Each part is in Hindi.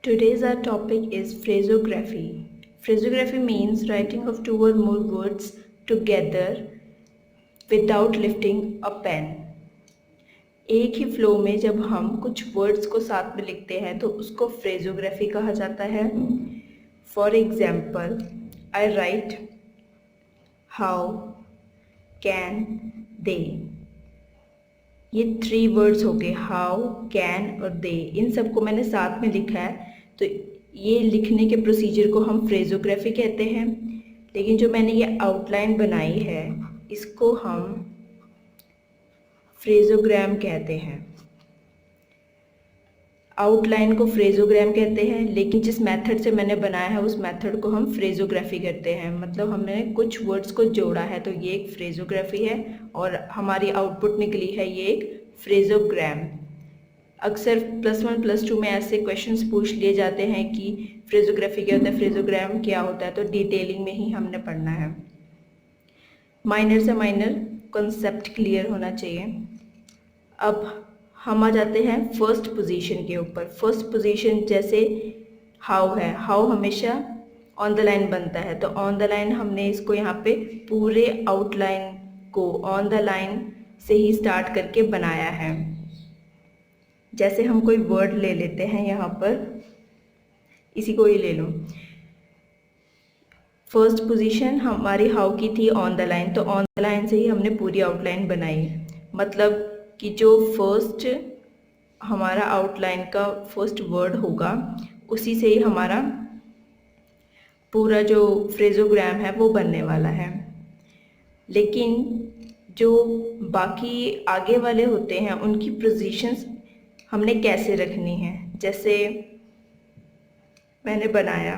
Today's our topic is phrasography. Phrasography means writing of two or more words together without lifting a pen. एक ही फ्लो में जब हम कुछ वर्ड्स को साथ में लिखते हैं तो उसको फ्रेजोग्राफी कहा जाता है. For example, I right how can they. ये 3 वर्ड्स हो गए, हाउ, कैन और दे. इन सबको मैंने साथ में लिखा है तो ये लिखने के प्रोसीजर को हम फ्रेजोग्राफी कहते हैं. लेकिन जो मैंने ये आउटलाइन बनाई है इसको हम फ्रेजोग्राम कहते हैं. आउटलाइन को फ्रेजोग्राम कहते हैं, लेकिन जिस मेथड से मैंने बनाया है उस मेथड को हम फ्रेजोग्राफी करते हैं. मतलब हमने कुछ वर्ड्स को जोड़ा है तो ये एक फ्रेजोग्राफी है और हमारी आउटपुट निकली है ये एक फ्रेजोग्राम. अक्सर +1 +2 में ऐसे क्वेश्चंस पूछ लिए जाते हैं कि फ्रेजोग्राफी क्या होता है, फ्रेजोग्राम क्या होता है, तो डिटेलिंग में ही हमने पढ़ना है. माइनर से माइनर कॉन्सेप्ट क्लियर होना चाहिए. अब हम आ जाते हैं फर्स्ट पोजीशन के ऊपर. फर्स्ट पोजीशन जैसे हाउ है, हाउ हमेशा ऑन द लाइन बनता है तो ऑन द लाइन हमने इसको यहाँ पे पूरे आउटलाइन को ऑन द लाइन से ही स्टार्ट करके बनाया है. जैसे हम कोई वर्ड ले लेते हैं, यहाँ पर इसी को ही ले लो. फर्स्ट पोजीशन हमारी हाउ की थी ऑन द लाइन, तो ऑन द लाइन से ही हमने पूरी आउटलाइन बनाई. मतलब कि जो फर्स्ट हमारा आउटलाइन का फर्स्ट वर्ड होगा उसी से ही हमारा पूरा जो फ्रेजोग्राम है वो बनने वाला है. लेकिन जो बाकी आगे वाले होते हैं उनकी पोजीशंस हमने कैसे रखनी है. जैसे मैंने बनाया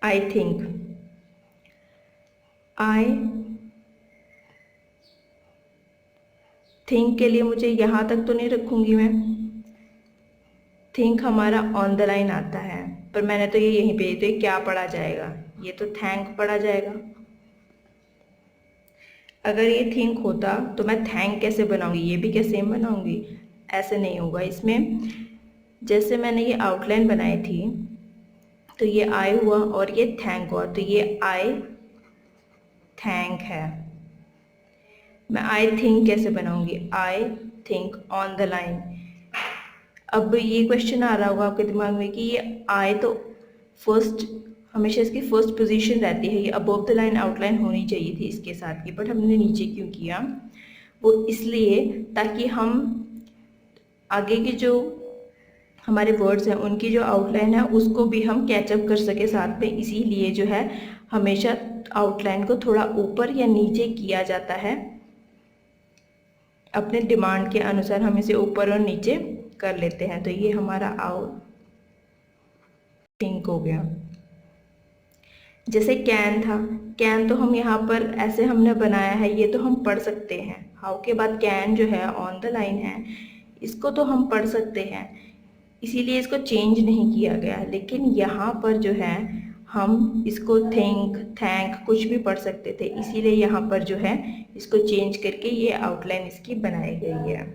आई थिंक. आई थिंक के लिए मुझे यहाँ तक तो नहीं रखूँगी मैं. थिंक हमारा ऑन द लाइन आता है पर मैंने तो ये यहीं पे, तो ये क्या पढ़ा जाएगा, ये तो थैंक पढ़ा जाएगा. अगर ये थिंक होता तो मैं थैंक कैसे बनाऊंगी, ये भी क्या सेम बनाऊंगी, ऐसे नहीं होगा. इसमें जैसे मैंने ये आउटलाइन बनाई थी तो ये आई हुआ और ये थैंक हुआ, तो ये आई थैंक है. मैं आई थिंक कैसे बनाऊंगी, I think on the line. अब ये क्वेश्चन आ रहा होगा आपके दिमाग में कि ये आई तो फर्स्ट हमेशा इसकी फर्स्ट पोजीशन रहती है, ये अबव द लाइन आउटलाइन होनी चाहिए थी इसके साथ की, बट हमने नीचे क्यों किया. वो इसलिए ताकि हम आगे के जो हमारे वर्ड्स हैं उनकी जो आउटलाइन है उसको भी हम कैचअप कर सके साथ में. इसीलिए जो है हमेशा आउटलाइन को थोड़ा ऊपर या नीचे किया जाता है. अपने डिमांड के अनुसार हम इसे ऊपर और नीचे कर लेते हैं. तो ये हमारा आउट थिंक हो गया. जैसे कैन था, कैन तो हम यहाँ पर ऐसे हमने बनाया है, ये तो हम पढ़ सकते हैं. हाउ के बाद कैन जो है ऑन द लाइन है, इसको तो हम पढ़ सकते हैं, इसीलिए इसको चेंज नहीं किया गया. लेकिन यहाँ पर जो है हम इसको थिंक थैंक कुछ भी पढ़ सकते थे, इसीलिए यहाँ पर जो है इसको चेंज करके ये आउटलाइन इसकी बनाई गई है.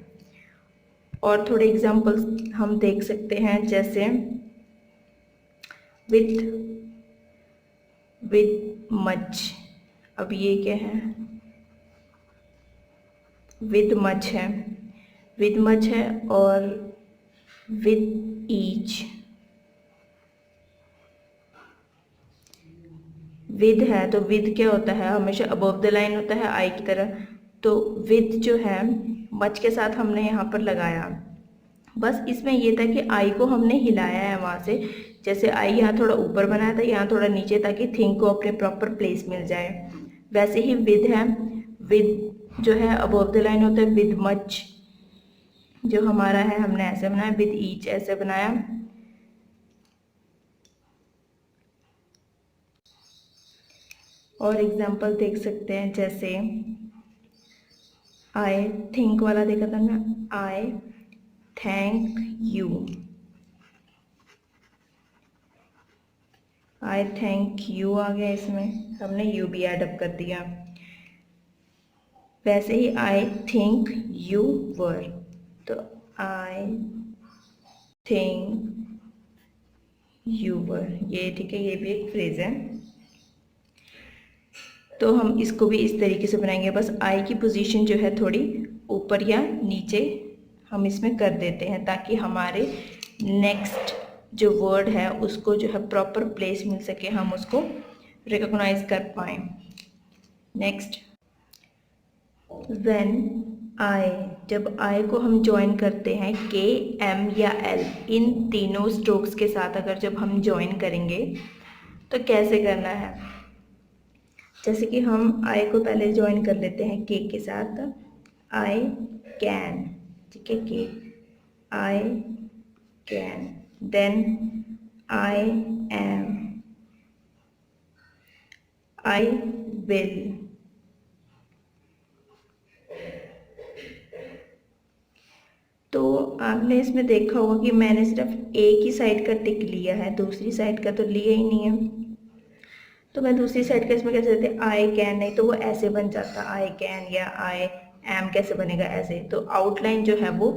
और थोड़े एग्जांपल्स हम देख सकते हैं. जैसे विद मच. अब ये क्या है, विद मच है, विद मच है और विद ईच. विद है तो विद क्या होता है, हमेशा अबव द लाइन होता है आई की तरह. तो विद जो है मच के साथ हमने यहाँ पर लगाया. बस इसमें ये था कि आई को हमने हिलाया है वहाँ से. जैसे आई यहाँ थोड़ा ऊपर बनाया था, यहाँ थोड़ा नीचे, ताकि थिंक को अपने प्रॉपर प्लेस मिल जाए. वैसे ही विद है, विद जो है अबव द लाइन होता है. विद मच जो हमारा है हमने ऐसे बनाया, विद ईच ऐसे बनाया. और एग्जाम्पल देख सकते हैं. जैसे आई थिंक वाला देखा था ना, I thank you. I thank you आ गया, इसमें हमने यू भी ऐड कर दिया. वैसे ही आई थिंक यू वर, तो आई थिंक यू वर, ये ठीक है, ये भी एक फ्रेज है। तो हम इसको भी इस तरीके से बनाएंगे, बस आई की पोजीशन जो है थोड़ी ऊपर या नीचे हम इसमें कर देते हैं, ताकि हमारे नेक्स्ट जो वर्ड है उसको जो है प्रॉपर प्लेस मिल सके, हम उसको रिकॉग्नाइज कर पाएँ। नेक्स्ट, व्हेन आई, जब आई को हम ज्वाइन करते हैं के, एम या एल, इन तीनों स्ट्रोक्स के साथ अगर जब हम ज्वाइन करेंगे तो कैसे करना है। जैसे कि हम आई को पहले ज्वाइन कर लेते हैं के साथ, आई कैन, ठीक है, के, I can, then I am, I will, तो आपने इसमें देखा होगा कि मैंने सिर्फ एक ही साइड का टिक लिया है, दूसरी साइड का तो लिया ही नहीं है। तो मैं दूसरी साइड का इसमें कैसे देते, आई कैन, नहीं तो वो ऐसे बन जाता आई कैन, या आई एम कैसे बनेगा ऐसे, तो आउटलाइन जो है वो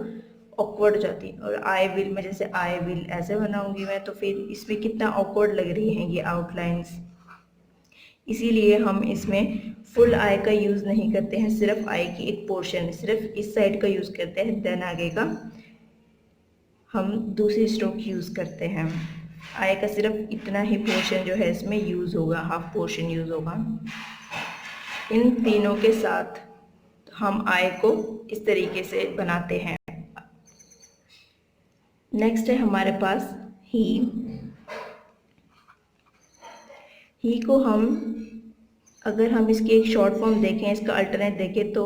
ऑकवर्ड हो जाती। और आई विल में जैसे आई विल ऐसे बनाऊंगी मैं, तो फिर इसमें कितना ऑकवर्ड लग रही हैं ये आउटलाइंस। इसीलिए हम इसमें फुल आई का यूज़ नहीं करते हैं, सिर्फ आई की एक पोर्शन, सिर्फ इस साइड का यूज़ करते हैं, देन आगे का हम दूसरी स्ट्रोक यूज़ करते हैं। आई का सिर्फ इतना ही पोर्शन जो है इसमें यूज़ होगा, हाफ पोर्शन यूज़ होगा। इन तीनों के साथ हम आई को इस तरीके से बनाते हैं। नेक्स्ट है हमारे पास ही को हम, अगर हम इसकी एक शॉर्ट फॉर्म देखें, इसका अल्टरनेट देखें तो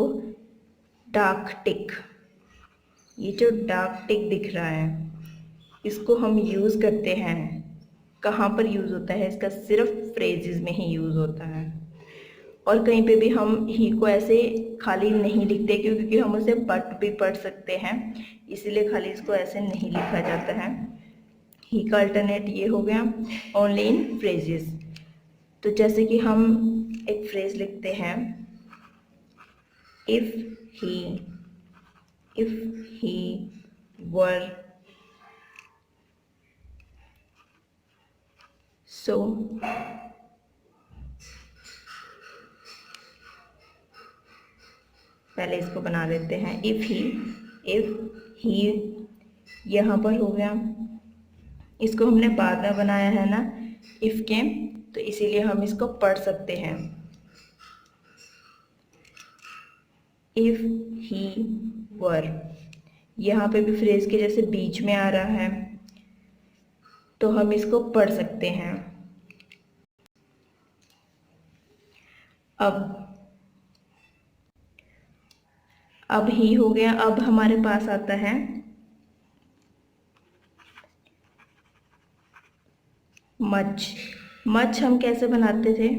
डार्क टिक, ये जो डार्क टिक दिख रहा है इसको हम यूज़ करते हैं, कहाँ पर यूज़ होता है इसका, सिर्फ फ्रेजेस में ही यूज़ होता है। और कहीं पे भी हम ही को ऐसे खाली नहीं लिखते, क्योंकि हम उसे बट भी पढ़ सकते हैं, इसीलिए खाली इसको ऐसे नहीं लिखा जाता है। ही का अल्टरनेट ये हो गया, ओनली इन फ्रेजेस। तो जैसे कि हम एक फ्रेज लिखते हैं, इफ ही वर सो, पहले इसको बना लेते हैं, इफ ही यहाँ पर हो गया, इसको हमने बाद में बनाया है ना इफ के, तो इसीलिए हम इसको पढ़ सकते हैं, इफ ही वर, यहाँ पे भी फ्रेज के जैसे बीच में आ रहा है, तो हम इसको पढ़ सकते हैं। अब ही हो गया, अब हमारे पास आता है मच हम कैसे बनाते थे,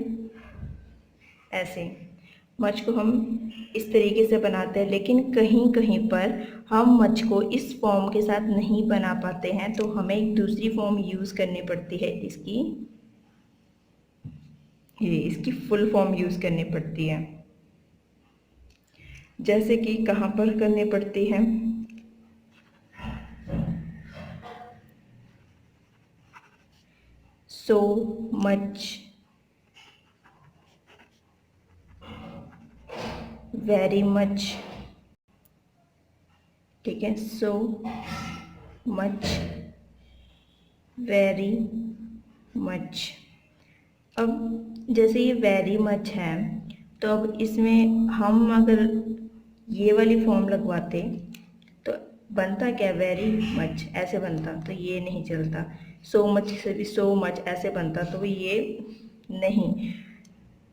ऐसे मच को हम इस तरीके से बनाते हैं, लेकिन कहीं कहीं पर हम मच को इस फॉर्म के साथ नहीं बना पाते हैं, तो हमें एक दूसरी फॉर्म यूज़ करनी पड़ती है, इसकी फुल फॉर्म यूज़ करनी पड़ती है। जैसे कि कहाँ पर करनी पड़ती है, so much, very much, ठीक है, so much, very much। अब जैसे ये वेरी मच है, तो अब इसमें हम अगर ये वाली फॉर्म लगवाते तो बनता क्या, वेरी मच ऐसे बनता, तो ये नहीं चलता। सो मच से भी सो मच ऐसे बनता, तो ये नहीं,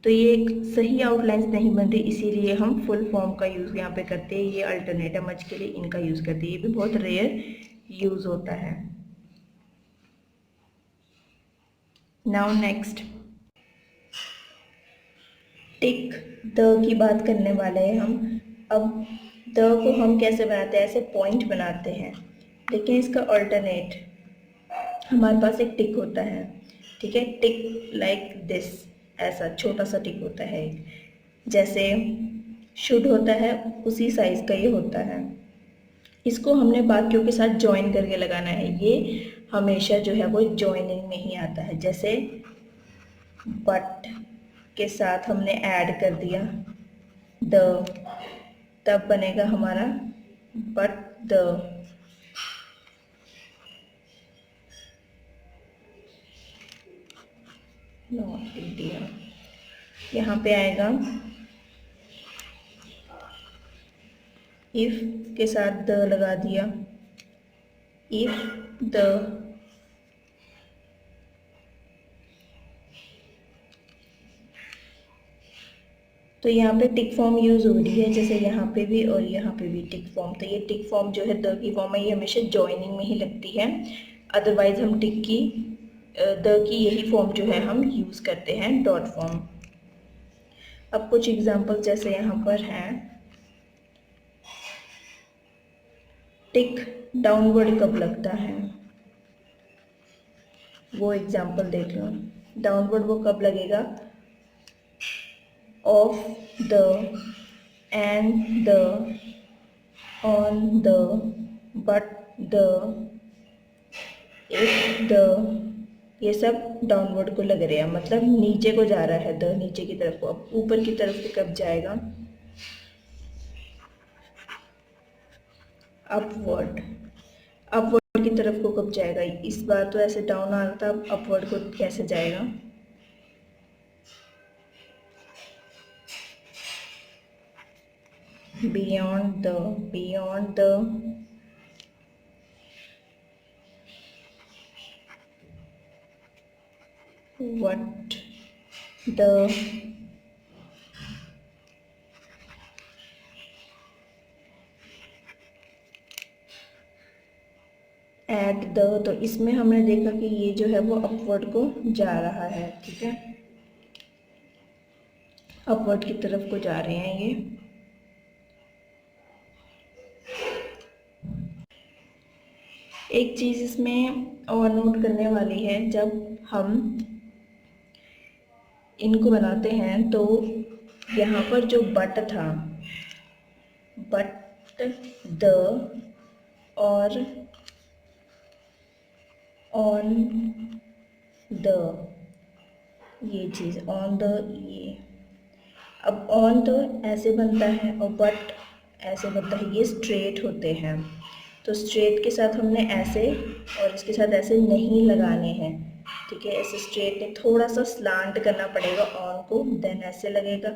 तो ये एक सही आउटलाइंस नहीं बनती, इसीलिए हम फुल फॉर्म का यूज़ यहाँ पे करते हैं। ये अल्टरनेटिव मच के लिए इनका यूज़ करते हैं, ये भी बहुत रेयर यूज़ होता है। Now next, tick the key बात करने वाले हैं हम। अब द को हम कैसे बनाते हैं, ऐसे पॉइंट बनाते हैं, लेकिन इसका अल्टरनेट हमारे पास एक टिक होता है, ठीक है, टिक लाइक दिस, ऐसा छोटा सा टिक होता है, जैसे शुड होता है उसी साइज का ये होता है, इसको हमने बाकियों के साथ ज्वाइन करके लगाना है। ये हमेशा जो है वो ज्वाइनिंग में ही आता है। जैसे बट के साथ हमने ऐड कर दिया द, तब बनेगा हमारा बट द। Not India. यहाँ पे आएगा इफ के साथ द लगा दिया, इफ द, तो यहाँ पे टिक फॉर्म यूज़ हो रही है, जैसे यहाँ पे भी और यहाँ पे भी टिक फॉर्म। तो ये टिक फॉर्म जो है द की फॉर्म है, ये हमेशा जॉइनिंग में ही लगती है। अदरवाइज हम टिक की द की यही फॉर्म जो है हम यूज़ करते हैं, डॉट फॉर्म। अब कुछ एग्जांपल जैसे यहाँ पर हैं, टिक डाउनवर्ड कब लगता है, वो एग्जांपल देख लो। डाउनवर्ड वो कब लगेगा, of the, and the, on the, but the, if the, ये सब डाउनवर्ड को लग रहे हैं, मतलब नीचे को जा रहा है द, नीचे की तरफ को। अब ऊपर की तरफ को कब जाएगा, अपवर्ड। अपवर्ड की तरफ को कब जाएगा, इस बार तो ऐसे डाउन आ रहा था, अब अपवर्ड को कैसे जाएगा, beyond the, beyond the, what the, at the। तो इसमें हमने देखा कि ये जो है वो अपवर्ड को जा रहा है, ठीक है, अपवर्ड की तरफ को जा रहे हैं ये। एक चीज़ इसमें और नोट करने वाली है, जब हम इनको बनाते हैं तो यहाँ पर जो बट था, बट द और ऑन द, ये चीज़ ऑन द, ये अब ऑन तो ऐसे बनता है और बट ऐसे बनता है, ये स्ट्रेट होते हैं। तो स्ट्रेट के साथ हमने ऐसे और इसके साथ ऐसे नहीं लगाने हैं, ठीक है। ऐसे स्ट्रेट नहीं, थोड़ा सा स्लांट करना पड़ेगा ऑन को, देन ऐसे लगेगा।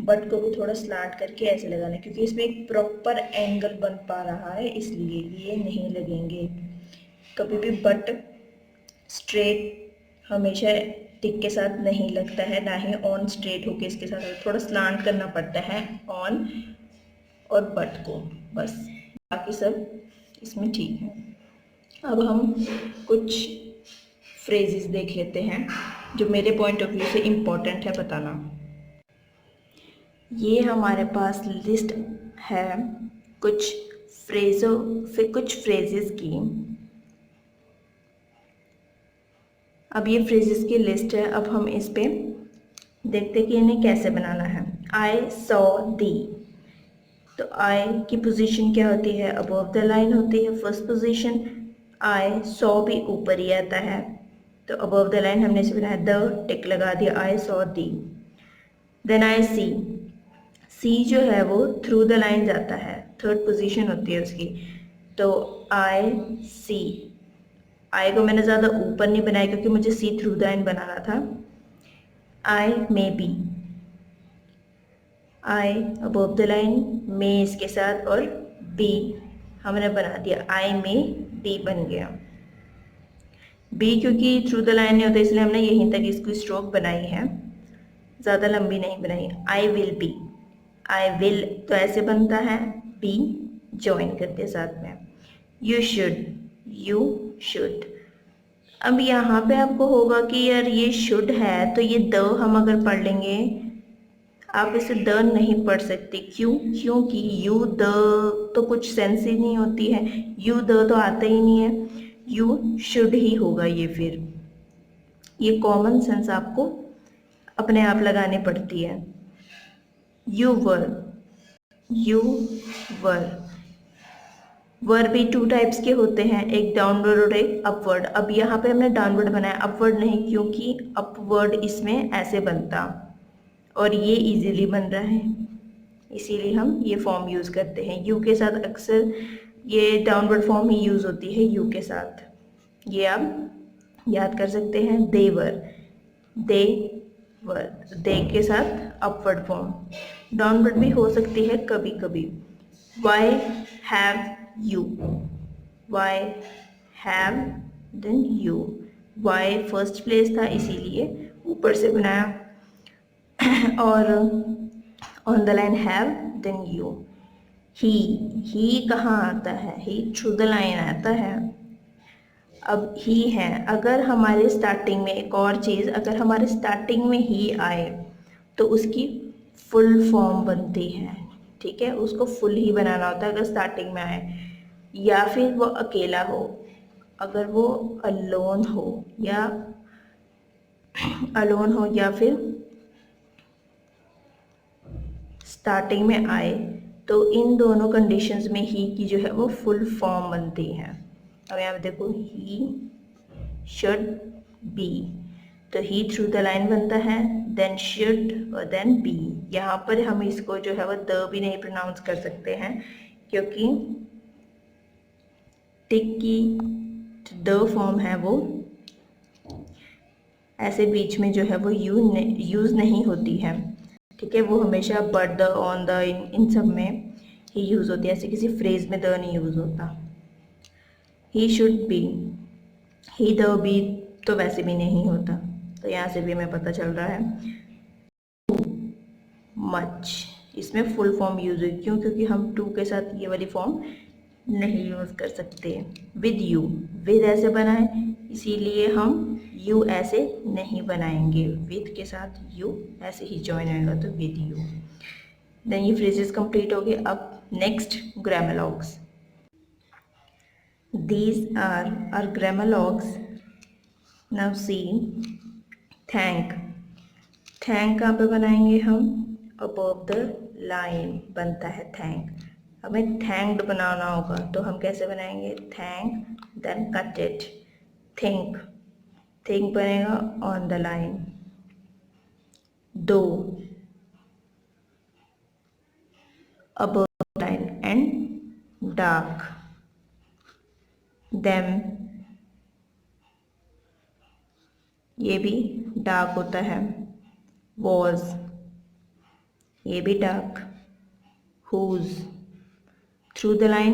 बट को भी थोड़ा स्लांट करके ऐसे लगाना है, क्योंकि इसमें एक प्रॉपर एंगल बन पा रहा है, इसलिए ये नहीं लगेंगे कभी भी। बट स्ट्रेट हमेशा टिक के साथ नहीं लगता है, ना ही ऑन स्ट्रेट होके इसके साथ, थोड़ा स्लांट करना पड़ता है ऑन और बट को, बस। बाकी सब इसमें ठीक है। अब हम कुछ फ्रेजेस देख लेते हैं जो मेरे पॉइंट ऑफ व्यू से इम्पोर्टेंट है बताना। ये हमारे पास लिस्ट है कुछ फ्रेजेस की। अब ये फ्रेजेस की लिस्ट है, अब हम इस पे देखते कि इन्हें कैसे बनाना है। आई सॉ दी, तो आई की पोजीशन क्या होती है, अबव द लाइन होती है फर्स्ट पोजीशन। आई सॉ भी ऊपर ही आता है, तो अबव द लाइन हमने इसे बनाया, द टिक लगा दिया, I saw the. Then I सी, सी जो है वो थ्रू द लाइन जाता है, थर्ड पोजीशन होती है उसकी, तो आई सी। आई को मैंने ज़्यादा ऊपर नहीं बनाया क्योंकि मुझे सी थ्रू द लाइन बनाना था। I may be, I above the line, मे इसके साथ और बी हमने बना दिया, आई मे बी बन गया। बी क्योंकि थ्रू द लाइन नहीं होता इसलिए हमने यहीं तक इसकी स्ट्रोक बनाई है, ज़्यादा लंबी नहीं बनाई। I will be, I will तो ऐसे बनता है, बी ज्वाइन करते साथ में। You should, you should. अब यहाँ पे आपको होगा कि यार ये शुड है तो ये द हम अगर पढ़ लेंगे, आप इसे द नहीं पढ़ सकते, क्यों, क्योंकि यू द तो कुछ सेंस ही नहीं होती है, यू द तो आता ही नहीं है, यू शुड ही होगा। ये फिर ये कॉमन सेंस आपको अपने आप लगानी पड़ती है। You were, you were, verb भी टू टाइप्स के होते हैं, एक डाउनवर्ड और एक अपवर्ड। अब यहाँ पे हमने डाउनवर्ड बनाया, अपवर्ड नहीं, क्योंकि अपवर्ड इसमें ऐसे बनता और ये इजीली बन रहा है, इसीलिए हम ये फॉर्म यूज़ करते हैं। यू के साथ अक्सर ये डाउनवर्ड फॉर्म ही यूज़ होती है यू के साथ, ये आप याद कर सकते हैं। देवर, दे वर, दे के साथ अपवर्ड फॉर्म। डाउनवर्ड भी हो सकती है कभी कभी। Why have you, why have then you, why first place था इसीलिए ऊपर से बनाया और on the line have then you. ही कहाँ आता है, ही थ्रू द लाइन आता है। अब ही है, अगर हमारे स्टार्टिंग में एक और चीज़, अगर हमारे स्टार्टिंग में ही आए तो उसकी फुल फॉर्म बनती है, ठीक है, उसको फुल ही बनाना होता है अगर स्टार्टिंग में आए। या फिर वो अकेला हो, अगर वो अलोन हो या फिर स्टार्टिंग में आए, तो इन दोनों कंडीशंस में ही की जो है वो फुल फॉर्म बनती है। अब यहाँ पे देखो, ही शुड बी, तो ही थ्रू द लाइन बनता है, देन शुड और देन बी। यहाँ पर हम इसको जो है वो द भी नहीं प्रोनाउंस कर सकते हैं, क्योंकि टिक की द फॉर्म है वो ऐसे बीच में जो है वो यूज़ नहीं होती है, ठीक है, वो हमेशा बट द, ऑन द, इन सब में ही यूज़ होती है, ऐसे किसी फ्रेज में द नहीं यूज़ होता। He should be, he the be तो वैसे भी नहीं होता, तो यहाँ से भी हमें पता चल रहा है। मच, इसमें फुल फॉर्म यूज हुई, क्यों, क्योंकि हम टू के साथ ये वाली फॉर्म नहीं यूज़ कर सकते। विद यू, विद ऐसे बनाए, इसीलिए हम यू ऐसे नहीं बनाएंगे, विद के साथ यू ऐसे ही जॉइन आएगा, तो विद यू। देन ये फ्रेजेस कंप्लीट हो गए। अब next ग्रामरलॉग्स, these are our grammar now see, thank, thank कहाँ पे बनाएंगे हम, above the line बनता है thank। हमें thanked बनाना होगा, तो हम कैसे बनाएंगे, thank then cut it, think, think बनेगा on the line, do above the line and dark, them, ये भी डार्क होता है, वॉज, ये भी dark, whose, through the line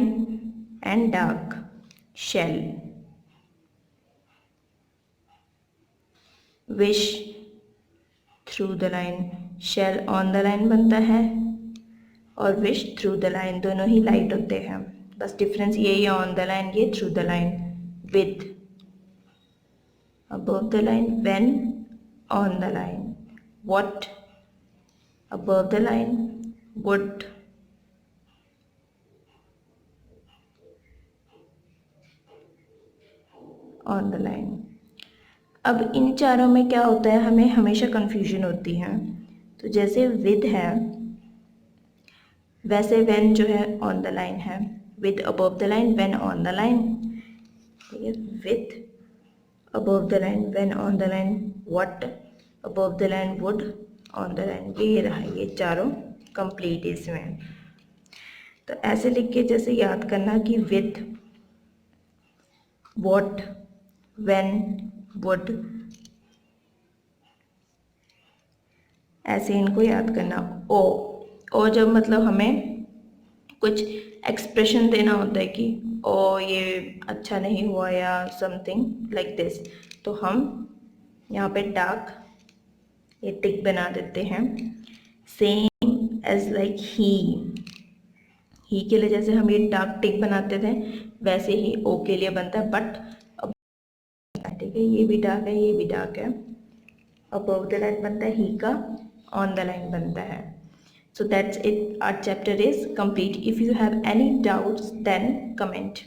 and dark, shell, wish, through the line, shell on the line बनता है और विश थ्रू द लाइन, दोनों ही लाइट होते हैं, बस डिफरेंस यही है, ऑन द लाइन ये through the line. With above the line, when on the line, what above the line, would on the line। अब इन चारों में क्या होता है, हमें हमेशा कंफ्यूजन होती है। तो जैसे with है, वैसे when जो है on the line है, with above the line, when on the line, ठीक है, with above the line, when on the line, what above the line, would on the line, ये रहा, ये चारों कंप्लीट इसमें। तो ऐसे लिख के जैसे याद करना कि with, what, when, would, ऐसे इनको याद करना। ओ जब मतलब हमें कुछ एक्सप्रेशन देना होता है कि ओ ये अच्छा नहीं हुआ या समथिंग लाइक दिस, तो हम यहाँ पे डार्क ये टिक बना देते हैं। सेम एज लाइक ही के लिए जैसे हम ये डार्क टिक बनाते थे, वैसे ही ओ के लिए बनता है, बट ठीक है, ये भी डार्क है, ये भी डार्क है। अबव द लाइन बनता है ही का, ऑन द लाइन बनता है। So that's it, our chapter is complete. If you have any doubts then comment.